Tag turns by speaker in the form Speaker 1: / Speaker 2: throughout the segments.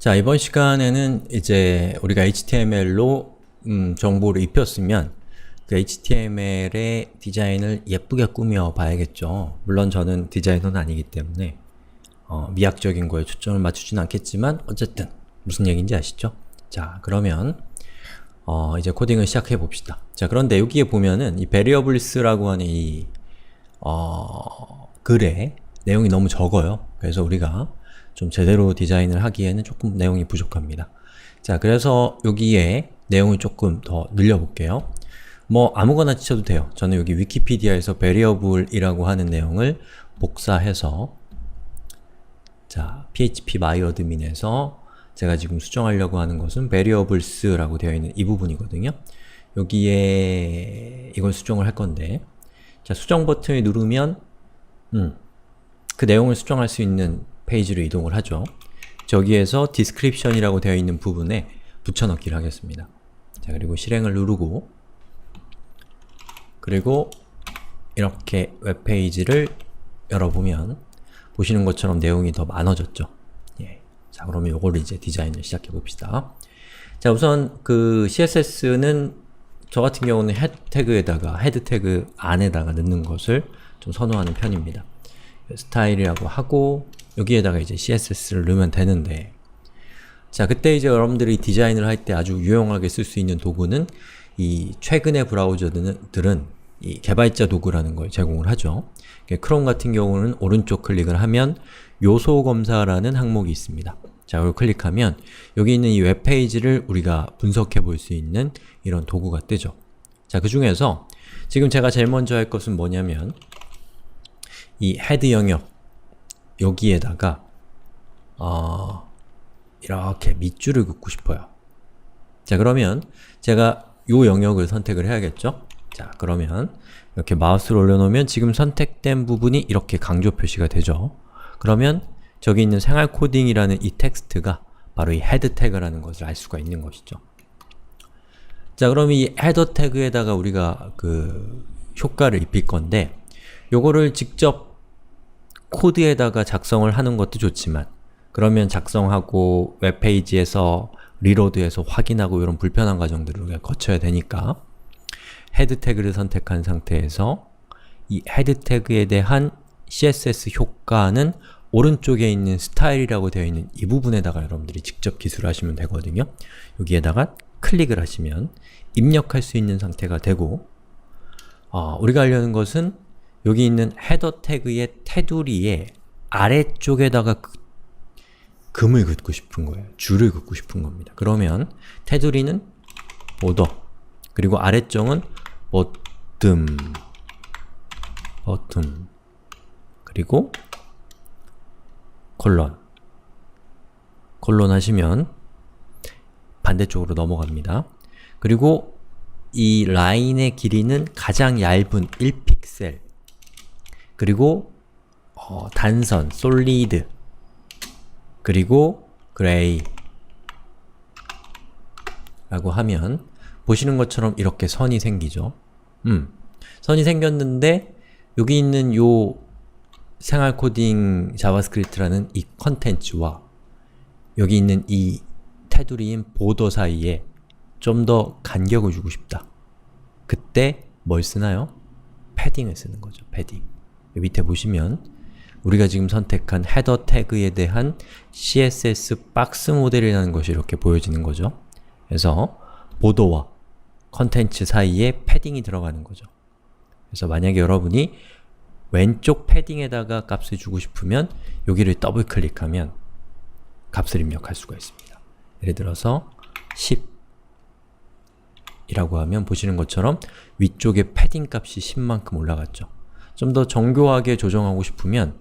Speaker 1: 자, 이번 시간에는 이제 우리가 HTML로 정보를 입혔으면 그 HTML의 디자인을 예쁘게 꾸며 봐야겠죠. 물론 저는 디자이너는 아니기 때문에 미학적인 거에 초점을 맞추진 않겠지만 어쨌든 무슨 얘기인지 아시죠? 자, 그러면 이제 코딩을 시작해 봅시다. 자, 그런데 여기에 보면은 이 variables라고 하는 이 글에 내용이 너무 적어요. 그래서 우리가 좀 제대로 디자인을 하기에는 조금 내용이 부족합니다. 자, 그래서 여기에 내용을 조금 더 늘려볼게요. 뭐 아무거나 치셔도 돼요. 저는 여기 위키피디아에서 variable이라고 하는 내용을 복사해서 자, php myadmin에서 제가 지금 수정하려고 하는 것은 variables라고 되어 있는 이 부분이거든요. 여기에 이걸 수정을 할 건데 자, 수정 버튼을 누르면 그 내용을 수정할 수 있는 페이지로 이동을 하죠. 저기에서 description이라고 되어 있는 부분에 붙여넣기를 하겠습니다. 자, 그리고 실행을 누르고 그리고 이렇게 웹페이지를 열어보면 보시는 것처럼 내용이 더 많아졌죠. 예. 자, 그러면 요거를 이제 디자인을 시작해 봅시다. 자, 우선 그 CSS는 저 같은 경우는 헤드 태그 안에다가 넣는 것을 좀 선호하는 편입니다. 스타일이라고 하고 여기에다가 이제 CSS를 넣으면 되는데 자, 그때 이제 여러분들이 디자인을 할 때 아주 유용하게 쓸 수 있는 도구는 이 최근의 브라우저들은 이 개발자 도구라는 걸 제공을 하죠. 크롬 같은 경우는 오른쪽 클릭을 하면 요소 검사라는 항목이 있습니다. 자, 이걸 클릭하면 여기 있는 이 웹페이지를 우리가 분석해 볼 수 있는 이런 도구가 뜨죠. 자, 그 중에서 지금 제가 제일 먼저 할 것은 뭐냐면 이 헤드 영역 여기에다가 이렇게 밑줄을 긋고 싶어요. 자, 그러면 제가 요 영역을 선택을 해야겠죠? 자, 그러면 이렇게 마우스를 올려놓으면 지금 선택된 부분이 이렇게 강조 표시가 되죠. 그러면 저기 있는 생활 코딩이라는 이 텍스트가 바로 이 헤드 태그라는 것을 알 수가 있는 것이죠. 자, 그럼 이 헤더 태그에다가 우리가 그 효과를 입힐 건데 요거를 직접 코드에다가 작성을 하는 것도 좋지만 그러면 작성하고 웹페이지에서 리로드해서 확인하고 이런 불편한 과정들을 우리가 거쳐야 되니까 헤드 태그를 선택한 상태에서 이 헤드 태그에 대한 CSS 효과는 오른쪽에 있는 스타일이라고 되어 있는 이 부분에다가 여러분들이 직접 기술을 하시면 되거든요. 여기에다가 클릭을 하시면 입력할 수 있는 상태가 되고 우리가 하려는 것은 여기 있는 헤더 태그의 테두리의 아래쪽에다가 금을 긋고 싶은 거예요. 줄을 긋고 싶은 겁니다. 그러면 테두리는 border 그리고 아래쪽은 bottom 그리고 콜론 하시면 반대쪽으로 넘어갑니다. 그리고 이 라인의 길이는 가장 얇은 1픽셀 그리고 단선, 솔리드 그리고 그레이 라고 하면 보시는 것처럼 이렇게 선이 생기죠. 선이 생겼는데 여기 있는 요 생활 코딩 자바스크립트라는 이 컨텐츠와 여기 있는 이 테두리인 보더 사이에 좀 더 간격을 주고 싶다. 그때 뭘 쓰나요? 패딩을 쓰는 거죠. 패딩. 밑에 보시면 우리가 지금 선택한 헤더 태그에 대한 CSS 박스 모델이라는 것이 이렇게 보여지는 거죠. 그래서 보더와 컨텐츠 사이에 패딩이 들어가는 거죠. 그래서 만약에 여러분이 왼쪽 패딩에다가 값을 주고 싶으면 여기를 더블 클릭하면 값을 입력할 수가 있습니다. 예를 들어서 10 이라고 하면 보시는 것처럼 위쪽에 패딩 값이 10만큼 올라갔죠. 좀 더 정교하게 조정하고 싶으면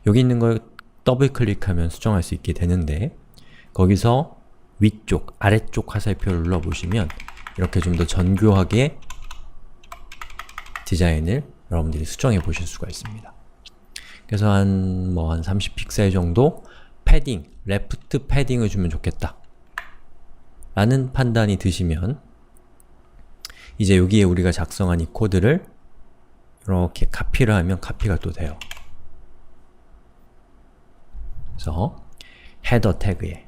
Speaker 1: 여기 있는 걸 더블 클릭하면 수정할 수 있게 되는데 거기서 위쪽, 아래쪽 화살표를 눌러보시면 이렇게 좀 더 정교하게 디자인을 여러분들이 수정해 보실 수가 있습니다. 그래서 한 30픽셀 정도 패딩, 레프트 패딩을 주면 좋겠다 라는 판단이 드시면 이제 여기에 우리가 작성한 이 코드를 이렇게 카피를 하면 카피가 또 돼요. 그래서 헤더 태그에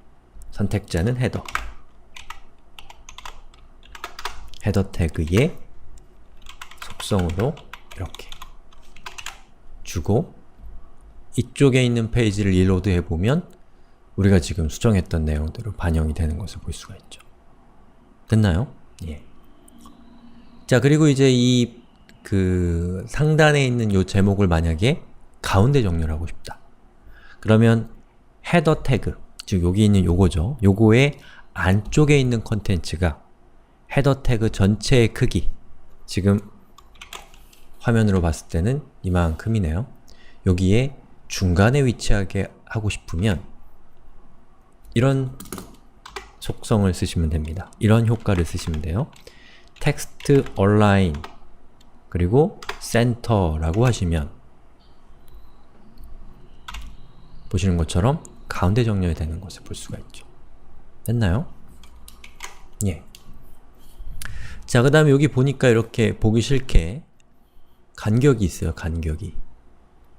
Speaker 1: 선택자는 헤더. 헤더 태그의 속성으로 이렇게 주고 이쪽에 있는 페이지를 리로드 해보면 우리가 지금 수정했던 내용대로 반영이 되는 것을 볼 수가 있죠. 됐나요? 예. 자, 그리고 이제 상단에 있는 요 제목을 만약에 가운데 정렬 하고 싶다. 그러면 헤더 태그, 즉 여기 있는 요거죠. 요거의 안쪽에 있는 컨텐츠가 헤더 태그 전체의 크기, 지금 화면으로 봤을 때는 이만큼이네요. 여기에 중간에 위치하게 하고 싶으면 이런 속성을 쓰시면 됩니다. 이런 효과를 쓰시면 돼요. 텍스트 얼라인 그리고 센터라고 하시면 보시는 것처럼 가운데 정렬이 되는 것을 볼 수가 있죠. 됐나요? 예. 자, 그 다음에 여기 보니까 이렇게 보기 싫게 간격이 있어요. 간격이.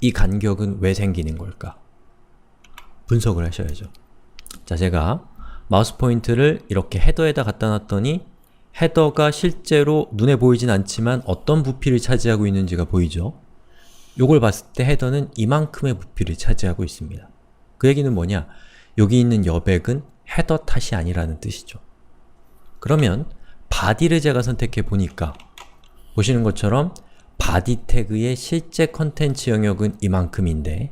Speaker 1: 이 간격은 왜 생기는 걸까? 분석을 하셔야죠. 자, 제가 마우스 포인트를 이렇게 헤더에다 갖다 놨더니 헤더가 실제로 눈에 보이진 않지만 어떤 부피를 차지하고 있는지가 보이죠? 요걸 봤을 때 헤더는 이만큼의 부피를 차지하고 있습니다. 그 얘기는 뭐냐? 여기 있는 여백은 헤더 탓이 아니라는 뜻이죠. 그러면 바디를 제가 선택해 보니까 보시는 것처럼 바디 태그의 실제 컨텐츠 영역은 이만큼인데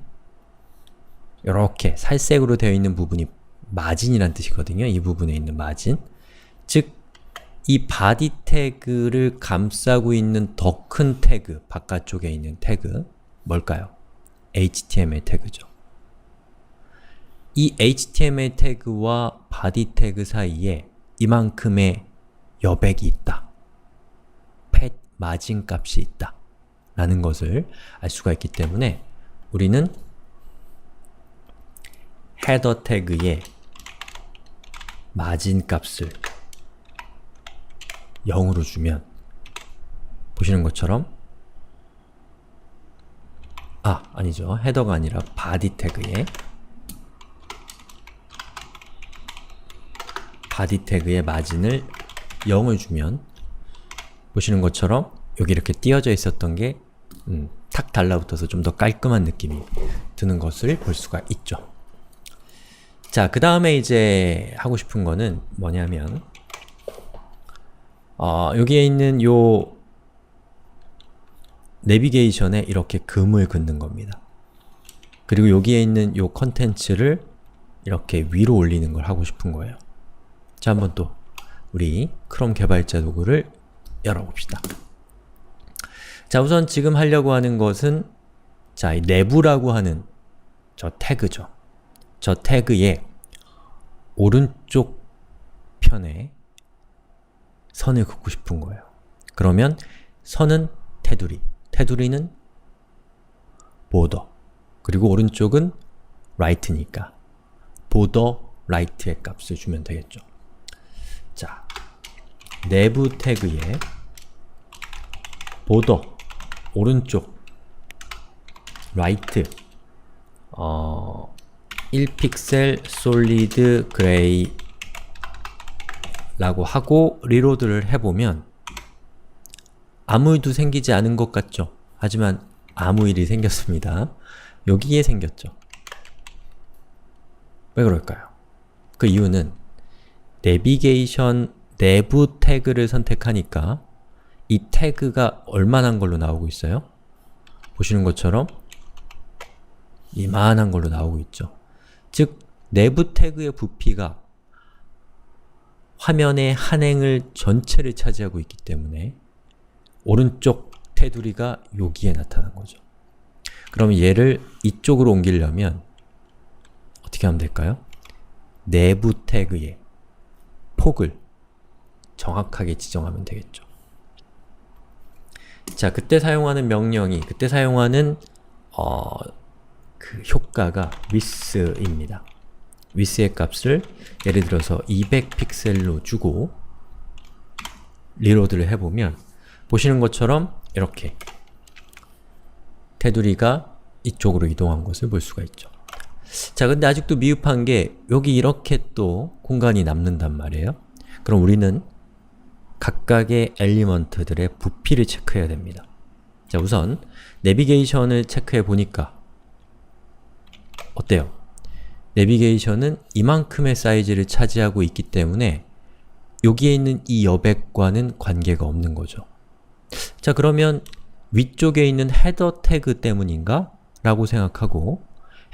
Speaker 1: 이렇게 살색으로 되어 있는 부분이 마진이란 뜻이거든요. 이 부분에 있는 마진. 즉, 이 바디 태그를 감싸고 있는 더 큰 태그, 바깥쪽에 있는 태그, 뭘까요? HTML 태그죠. 이 HTML 태그와 바디 태그 사이에 이만큼의 여백이 있다. 팻 마진 값이 있다. 라는 것을 알 수가 있기 때문에 우리는 헤더 태그의 마진 값을 0으로 주면 보시는 것처럼 아니죠. 헤더가 아니라 바디 태그의 마진을 0을 주면 보시는 것처럼 여기 이렇게 띄어져 있었던 게 탁 달라붙어서 좀 더 깔끔한 느낌이 드는 것을 볼 수가 있죠. 자, 그 다음에 이제 하고 싶은 거는 뭐냐면 여기에 있는 요 내비게이션에 이렇게 금을 긋는 겁니다. 그리고 여기에 있는 요 컨텐츠를 이렇게 위로 올리는 걸 하고 싶은 거예요. 자, 한번 또 우리 크롬 개발자 도구를 열어봅시다. 자, 우선 지금 하려고 하는 것은 자, 이 내부라고 하는 저 태그죠. 저 태그의 오른쪽 편에 선을 긋고 싶은 거예요. 그러면 선은 테두리, 테두리는 border, 그리고 오른쪽은 right니까 border right의 값을 주면 되겠죠. 자, 내부 태그에 border, 오른쪽, right, 1픽셀 솔리드 그레이 라고 하고 리로드를 해보면 아무 일도 생기지 않은 것 같죠? 하지만 아무 일이 생겼습니다. 여기에 생겼죠. 왜 그럴까요? 그 이유는 내비게이션 내부 태그를 선택하니까 이 태그가 얼마나 걸로 나오고 있어요? 보시는 것처럼 이만한 걸로 나오고 있죠. 즉, 내부 태그의 부피가 화면의 한 행을 전체를 차지하고 있기 때문에 오른쪽 테두리가 여기에 나타난 거죠. 그럼 얘를 이쪽으로 옮기려면 어떻게 하면 될까요? 내부 태그의 폭을 정확하게 지정하면 되겠죠. 자, 그때 사용하는 명령이, 그때 사용하는 그 효과가 width입니다. width의 값을 예를 들어서 200픽셀로 주고 리로드를 해보면 보시는 것처럼 이렇게 테두리가 이쪽으로 이동한 것을 볼 수가 있죠. 자, 근데 아직도 미흡한 게 여기 이렇게 또 공간이 남는단 말이에요. 그럼 우리는 각각의 엘리먼트들의 부피를 체크해야 됩니다. 자, 우선 내비게이션을 체크해 보니까 어때요? 내비게이션은 이만큼의 사이즈를 차지하고 있기 때문에 여기에 있는 이 여백과는 관계가 없는 거죠. 자, 그러면 위쪽에 있는 헤더 태그 때문인가? 라고 생각하고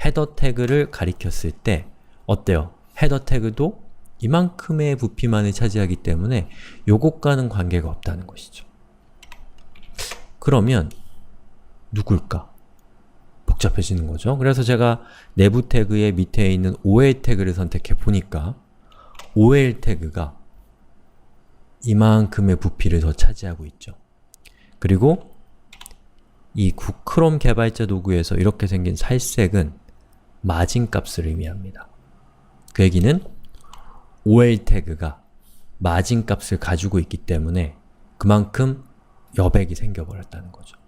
Speaker 1: 헤더 태그를 가리켰을 때 어때요? 헤더 태그도 이만큼의 부피만을 차지하기 때문에 요것과는 관계가 없다는 것이죠. 그러면 누굴까? 복잡해지는 거죠. 그래서 제가 내부 태그의 밑에 있는 OL 태그를 선택해 보니까 OL 태그가 이만큼의 부피를 더 차지하고 있죠. 그리고 이 크롬 개발자 도구에서 이렇게 생긴 살색은 마진 값을 의미합니다. 그 얘기는 OL 태그가 마진 값을 가지고 있기 때문에 그만큼 여백이 생겨버렸다는 거죠.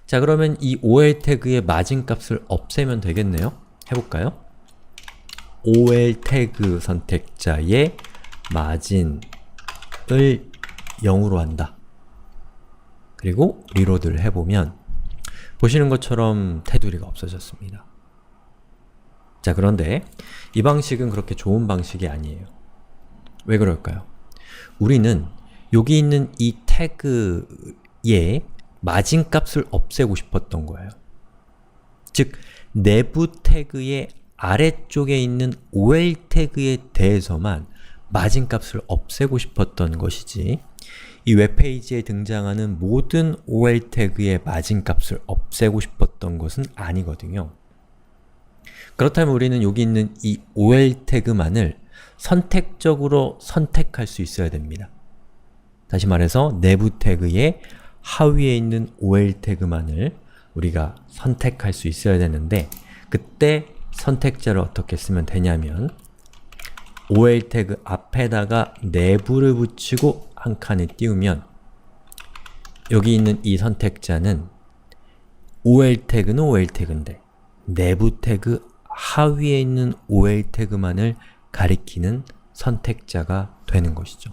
Speaker 1: 자, 그러면 이 OL 태그의 마진 값을 없애면 되겠네요? 해볼까요? OL 태그 선택자의 마진을 0으로 한다. 그리고 리로드를 해보면 보시는 것처럼 테두리가 없어졌습니다. 자, 그런데 이 방식은 그렇게 좋은 방식이 아니에요. 왜 그럴까요? 우리는 여기 있는 이 태그의 마진 값을 없애고 싶었던 거예요. 즉, 내부 태그의 아래쪽에 있는 OL 태그에 대해서만 마진 값을 없애고 싶었던 것이지 이 웹페이지에 등장하는 모든 OL 태그의 마진 값을 없애고 싶었던 것은 아니거든요. 그렇다면 우리는 여기 있는 이 OL 태그만을 선택적으로 선택할 수 있어야 됩니다. 다시 말해서 내부 태그의 하위에 있는 OL 태그만을 우리가 선택할 수 있어야 되는데 그때 선택자를 어떻게 쓰면 되냐면 OL 태그 앞에다가 내부를 붙이고 한 칸을 띄우면 여기 있는 이 선택자는 OL 태그는 OL 태그인데 내부 태그 하위에 있는 OL 태그만을 가리키는 선택자가 되는 것이죠.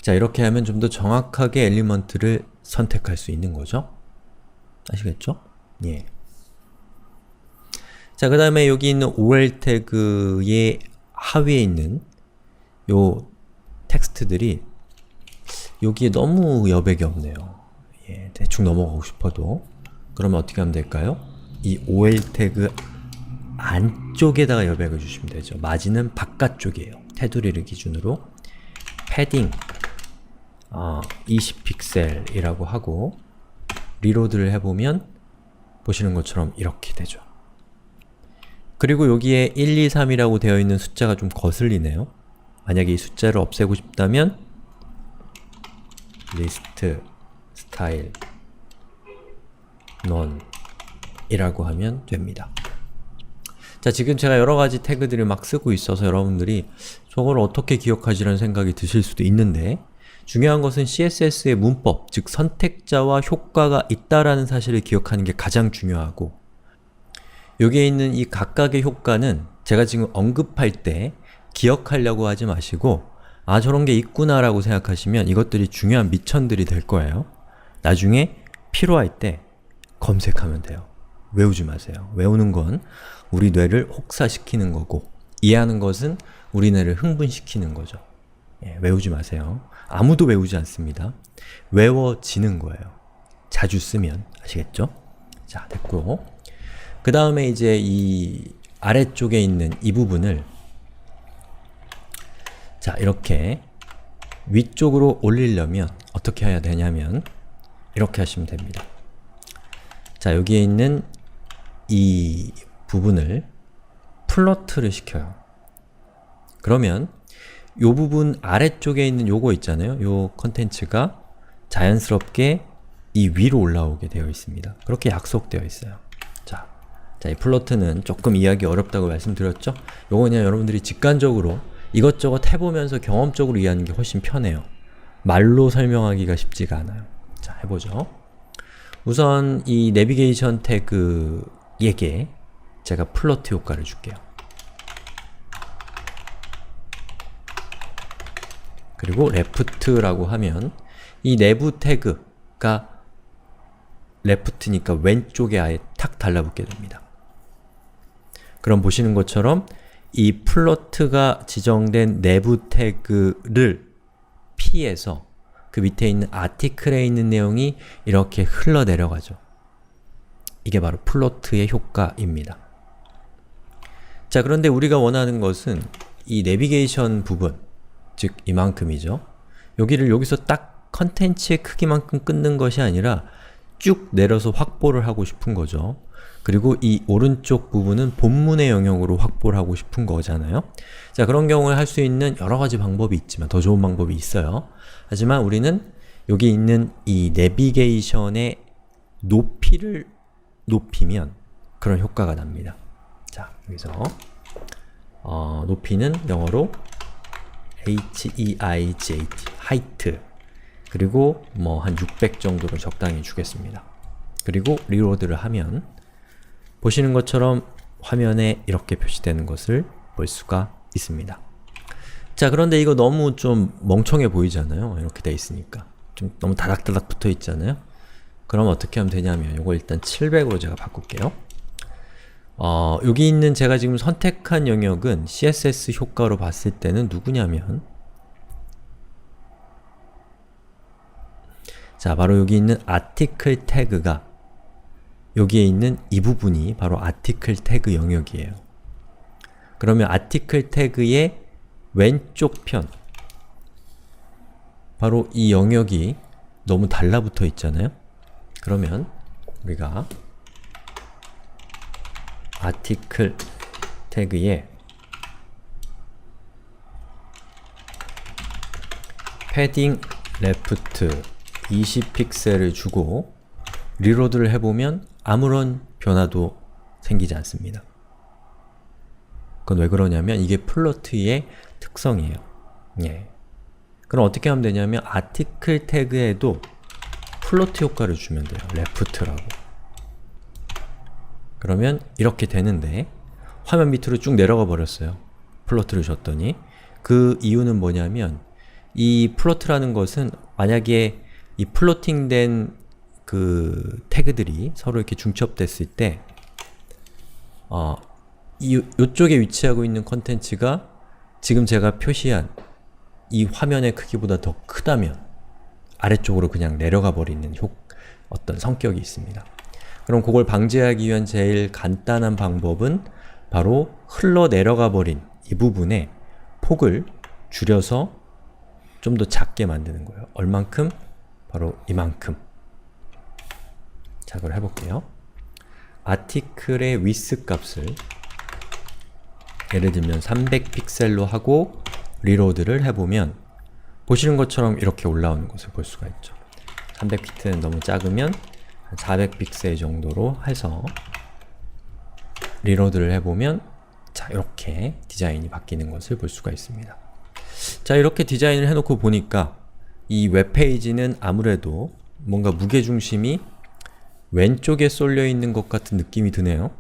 Speaker 1: 자, 이렇게 하면 좀 더 정확하게 엘리먼트를 선택할 수 있는 거죠. 아시겠죠? 예. 자, 그 다음에 여기 있는 OL 태그의 하위에 있는 요 텍스트들이 여기에 너무 여백이 없네요. 예, 대충 넘어가고 싶어도 그러면 어떻게 하면 될까요? 이 OL 태그 안쪽에다가 여백을 주시면 되죠. 마진은 바깥쪽이에요. 테두리를 기준으로 패딩 20픽셀이라고 하고 리로드를 해보면 보시는 것처럼 이렇게 되죠. 그리고 여기에 1, 2, 3이라고 되어 있는 숫자가 좀 거슬리네요. 만약에 이 숫자를 없애고 싶다면 list style none 이라고 하면 됩니다. 자, 지금 제가 여러가지 태그들을 막 쓰고 있어서 여러분들이 저걸 어떻게 기억하지라는 생각이 드실 수도 있는데 중요한 것은 CSS의 문법, 즉 선택자와 효과가 있다라는 사실을 기억하는 게 가장 중요하고 여기에 있는 이 각각의 효과는 제가 지금 언급할 때 기억하려고 하지 마시고 아, 저런 게 있구나 라고 생각하시면 이것들이 중요한 미천들이 될 거예요. 나중에 필요할 때 검색하면 돼요. 외우지 마세요. 외우는 건 우리 뇌를 혹사시키는 거고 이해하는 것은 우리 뇌를 흥분시키는 거죠. 예, 외우지 마세요. 아무도 외우지 않습니다. 외워지는 거예요. 자주 쓰면. 아시겠죠? 자, 됐고 그 다음에 이제 이 아래쪽에 있는 이 부분을 자, 이렇게 위쪽으로 올리려면 어떻게 해야 되냐면 이렇게 하시면 됩니다. 자, 여기에 있는 이 부분을 플러트를 시켜요. 그러면 요 부분 아래쪽에 있는 요거 있잖아요. 요 컨텐츠가 자연스럽게 이 위로 올라오게 되어 있습니다. 그렇게 약속되어 있어요. 자, 이 플러트는 조금 이해하기 어렵다고 말씀드렸죠? 요거 그냥 여러분들이 직관적으로 이것저것 해보면서 경험적으로 이해하는 게 훨씬 편해요. 말로 설명하기가 쉽지가 않아요. 자, 해보죠. 우선 이 내비게이션 태그 얘게 제가 플로트 효과를 줄게요. 그리고 left라고 하면 이 내부 태그가 left니까 왼쪽에 아예 탁 달라붙게 됩니다. 그럼 보시는 것처럼 이 플로트가 지정된 내부 태그를 피해서 그 밑에 있는 아티클에 있는 내용이 이렇게 흘러내려가죠. 이게 바로 플로트의 효과입니다. 자, 그런데 우리가 원하는 것은 이 내비게이션 부분, 즉 이만큼이죠. 여기를 여기서 딱 컨텐츠의 크기만큼 끊는 것이 아니라 쭉 내려서 확보를 하고 싶은 거죠. 그리고 이 오른쪽 부분은 본문의 영역으로 확보를 하고 싶은 거잖아요. 자, 그런 경우에 할 수 있는 여러 가지 방법이 있지만 더 좋은 방법이 있어요. 하지만 우리는 여기 있는 이 내비게이션의 높이를 높이면 그런 효과가 납니다. 자, 여기서 높이는 영어로 height, height 그리고 뭐 한 600 정도로 적당히 주겠습니다. 그리고 리로드를 하면 보시는 것처럼 화면에 이렇게 표시되는 것을 볼 수가 있습니다. 자, 그런데 이거 너무 좀 멍청해 보이잖아요. 이렇게 돼 있으니까. 좀 너무 다닥다닥 붙어 있잖아요. 그럼 어떻게 하면 되냐면 이거 일단 700으로 제가 바꿀게요. 여기 있는 제가 지금 선택한 영역은 CSS 효과로 봤을 때는 누구냐면 자, 바로 여기 있는 아티클 태그가 여기에 있는 이 부분이 바로 아티클 태그 영역이에요. 그러면 아티클 태그의 왼쪽 편 바로 이 영역이 너무 달라붙어 있잖아요? 그러면 우리가 아티클 태그에 패딩 레프트 20픽셀을 주고 리로드를 해보면 아무런 변화도 생기지 않습니다. 그건 왜 그러냐면 이게 플로트의 특성이에요. 예. 그럼 어떻게 하면 되냐면 아티클 태그에도 플로트 효과를 주면 돼요. left라고. 그러면 이렇게 되는데 화면 밑으로 쭉 내려가 버렸어요. 플로트를 줬더니 그 이유는 뭐냐면 이 플로트라는 것은 만약에 이 플로팅된 그 태그들이 서로 이렇게 중첩됐을 때 요쪽에 위치하고 있는 컨텐츠가 지금 제가 표시한 이 화면의 크기보다 더 크다면 아래쪽으로 그냥 내려가 버리는 어떤 성격이 있습니다. 그럼 그걸 방지하기 위한 제일 간단한 방법은 바로 흘러내려가 버린 이 부분에 폭을 줄여서 좀 더 작게 만드는 거예요. 얼만큼? 바로 이만큼. 자, 그걸 해볼게요. 아티클의 width 값을 예를 들면 300픽셀로 하고 리로드를 해보면 보시는 것처럼 이렇게 올라오는 것을 볼 수가 있죠. 300픽셀은 너무 작으면 400픽셀 정도로 해서 리로드를 해보면 자, 이렇게 디자인이 바뀌는 것을 볼 수가 있습니다. 자, 이렇게 디자인을 해놓고 보니까 이 웹페이지는 아무래도 뭔가 무게중심이 왼쪽에 쏠려 있는 것 같은 느낌이 드네요.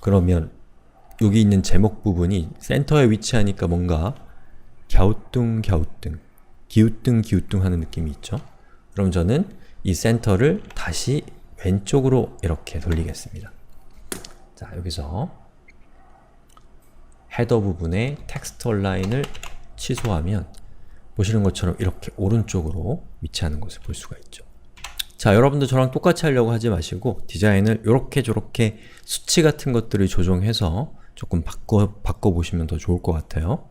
Speaker 1: 그러면 여기 있는 제목 부분이 센터에 위치하니까 뭔가 갸우뚱갸우뚱, 기우뚱기우뚱 하는 느낌이 있죠? 그럼 저는 이 센터를 다시 왼쪽으로 이렇게 돌리겠습니다. 자, 여기서 헤더 부분에 텍스트 얼라인을 취소하면 보시는 것처럼 이렇게 오른쪽으로 위치하는 것을 볼 수가 있죠. 자, 여러분도 저랑 똑같이 하려고 하지 마시고 디자인을 요렇게 저렇게 수치 같은 것들을 조정해서 조금 바꿔보시면 더 좋을 것 같아요.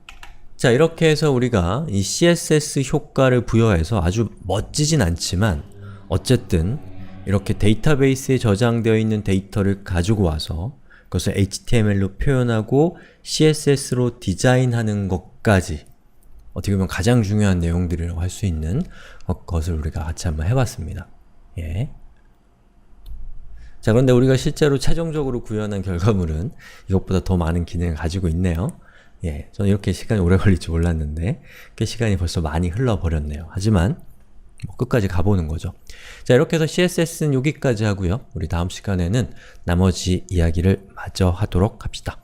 Speaker 1: 자, 이렇게 해서 우리가 이 CSS 효과를 부여해서 아주 멋지진 않지만 어쨌든 이렇게 데이터베이스에 저장되어 있는 데이터를 가지고 와서 그것을 HTML로 표현하고 CSS로 디자인하는 것까지 어떻게 보면 가장 중요한 내용들이라고 할 수 있는 것을 우리가 같이 한번 해봤습니다. 예. 자, 그런데 우리가 실제로 최종적으로 구현한 결과물은 이것보다 더 많은 기능을 가지고 있네요. 예, 저는 이렇게 시간이 오래 걸릴 줄 몰랐는데 그 시간이 벌써 많이 흘러버렸네요. 하지만 뭐 끝까지 가보는 거죠. 자, 이렇게 해서 CSS는 여기까지 하고요. 우리 다음 시간에는 나머지 이야기를 마저 하도록 합시다.